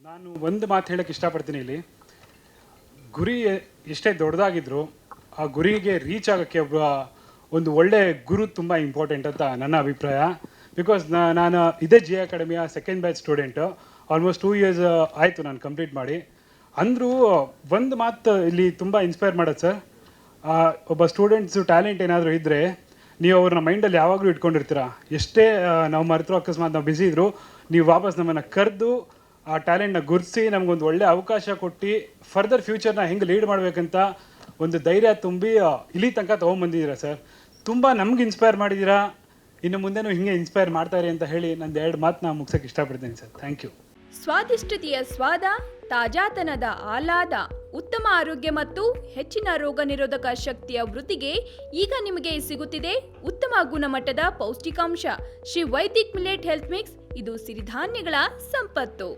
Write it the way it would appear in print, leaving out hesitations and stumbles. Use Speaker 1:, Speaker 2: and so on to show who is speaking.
Speaker 1: ನಾನು ಒಂದು ಮಾತು ಹೇಳಕ್ಕೆ ಇಷ್ಟಪಡ್ತೀನಿ ಇಲ್ಲಿ. ಗುರಿ ಎಷ್ಟೇ ದೊಡ್ಡದಾಗಿದ್ರು ಆ ಗುರಿಗೆ ರೀಚ್ ಆಗೋಕ್ಕೆ ಒಂದು ಒಳ್ಳೆ ಗುರು ತುಂಬ ಇಂಪಾರ್ಟೆಂಟ್ ಅಂತ ನನ್ನ ಅಭಿಪ್ರಾಯ. ಬಿಕಾಸ್ ನಾನು ಇದೇ ಜಿ ಅಕಾಡೆಮಿಯ second batch student. Almost 2 years ಆಯಿತು ನಾನು ಕಂಪ್ಲೀಟ್ ಮಾಡಿ. ಅಂದರೂ ಒಂದು ಮಾತು ಇಲ್ಲಿ ತುಂಬ ಇನ್ಸ್ಪೈರ್ ಮಾಡೋದು ಸರ್, ಒಬ್ಬ ಸ್ಟೂಡೆಂಟ್ಸು ಟ್ಯಾಲೆಂಟ್ ಏನಾದರೂ ಇದ್ದರೆ ನೀವು ಅವ್ರನ್ನ ಮೈಂಡಲ್ಲಿ ಯಾವಾಗಲೂ ಇಟ್ಕೊಂಡಿರ್ತೀರ. ಎಷ್ಟೇ ನಾವು ಮರೆತರು, ಅಕಸ್ಮಾತ್ ನಾವು ಬ್ಯುಸಿ ಇದ್ದರೂ ನೀವು ವಾಪಸ್ ನಮ್ಮನ್ನು ಕರೆದು ಆ ಟ್ಯಾಲೆಂಟ್ನ ಗುರುತಿಸಿ ನಮಗೊಂದು ಒಳ್ಳೆ ಅವಕಾಶ ಕೊಟ್ಟು ಫರ್ದರ್ ಫ್ಯೂಚರ್ನ ಹೆಂಗೆ ಲೀಡ್ ಮಾಡಬೇಕಂತ ಒಂದು ಧೈರ್ಯ ತುಂಬಿ ಇಲ್ಲಿ ತನಕ ತೊಗೊಂಬಂದಿದ್ದೀರಾ ಸರ್. ತುಂಬ ನಮ್ಗೆ ಇನ್ಸ್ಪೈರ್ ಮಾಡಿದ್ದೀರಾ. ಇನ್ನು ಮುಂದೆನೂ ಹಿಂಗೆ ಇನ್ಸ್ಪೈರ್ ಮಾಡ್ತಾರೆ ಅಂತ ಹೇಳಿ ನಂದು 2 ಮಾತನ್ನ ಮುಗಿಸೋಕ್ಕೆ ಇಷ್ಟಪಡ್ತೀನಿ ಸರ್. Thank you.
Speaker 2: ಸ್ವಾದಿಷ್ಟತೆಯ ಸ್ವಾದ, ತಾಜಾತನದ ಆಹ್ಲಾದ, ಉತ್ತಮ ಆರೋಗ್ಯ ಮತ್ತು ಹೆಚ್ಚಿನ ರೋಗ ನಿರೋಧಕ ಶಕ್ತಿಯ ವೃದ್ಧಿಗೆ ಈಗ ನಿಮಗೆ ಸಿಗುತ್ತಿದೆ ಉತ್ತಮ ಗುಣಮಟ್ಟದ ಪೌಷ್ಟಿಕಾಂಶ Shri Vaidik millet health mix. ಇದು ಸಿರಿಧಾನ್ಯಗಳ ಸಂಪತ್ತು.